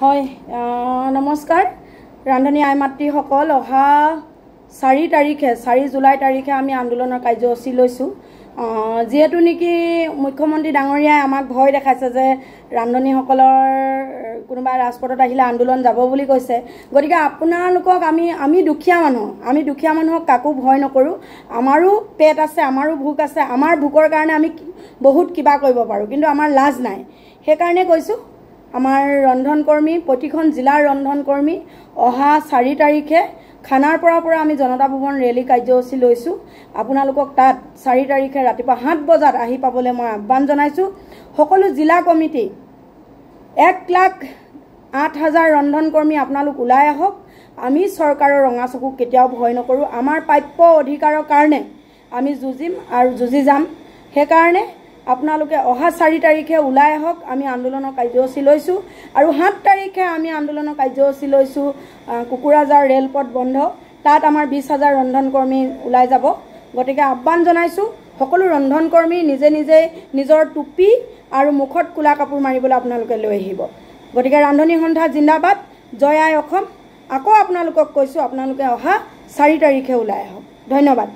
হয় নমস্কাৰ ৰান্ধনী আই মাতৃসকল অহা 4 তাৰিখে 4 জুলাই তাৰিখে আমি আন্দোলনৰ কাৰ্যসূচী লৈছো যেহেতু নেকি মুখ্যমন্ত্ৰী ডাঙৰীয়াই আমাক ভয় দেখাইছে যে ৰান্ধনীসকলৰ কোনোবা ৰাজপথত আহিলে আন্দোলন যাব বুলি কৈছে গতিকে আপোনালোকক আমি দুখীয়া মানুহক কাকো ভয় নকৰো আমাৰো পেট আছে আমাৰো ভোক আছে আমাৰ ভোকৰ কাৰণে আমি বহুত কিবা কৰিব পাৰো কিন্তু আমাৰ লাজ নাই সেই কাৰণে কৈছো আমাৰ ৰন্ধনকৰ্মী প্ৰতিখন জিলাৰ ৰন্ধনকৰ্মী অহা 4 তাৰিখে খানাৰ পৰা আমি জনতা ভৱন ৰেলী কাৰ্যসূচী লৈছো আপোনালোকক তাত 4 তাৰিখে ৰাতিপুৱা 7 বজাত আহি পাবলৈ মই আহ্বান জনাইছো সকলো জিলা কমিটি 1,08,000 ৰন্ধনকৰ্মী আপোনালোক ওলাই আহক আমি চৰকাৰৰ ৰঙা চকুক কেতিয়াও ভয় নকৰো আমাৰ প্ৰাপ্য অধিকাৰৰ কাৰণে আমি যুঁজিম আৰু যুঁজি যাম সেই কাৰণে আপোনালোকে অহা 4 তাৰিখে ওলাই আহক আমি আন্দোলনৰ কাৰ্যসূচী লৈছো আৰু 7 তাৰিখে আমি আন্দোলনৰ কাৰ্যসূচী লৈছো কুকুৰাজাৰ ৰেলপথ বন্ধ তাত আমাৰ 20,000 ৰন্ধনকৰ্মী ওলাই যাব গতিকে আহ্বান জনাইছো সকলো ৰন্ধনকৰ্মী নিজে নিজৰ টুপি আৰু মুখত কুলা কাপোৰ মাৰিবলৈ আপোনালোকে লৈ আহিব গতিকে ৰান্ধনী সন্থা জিন্দাবাদ জয় আই অসম আকৌ আপোনালোকক কৈছো আপোনালোকে অহা 4 তাৰিখে ওলাই আহক ধন্যবাদ।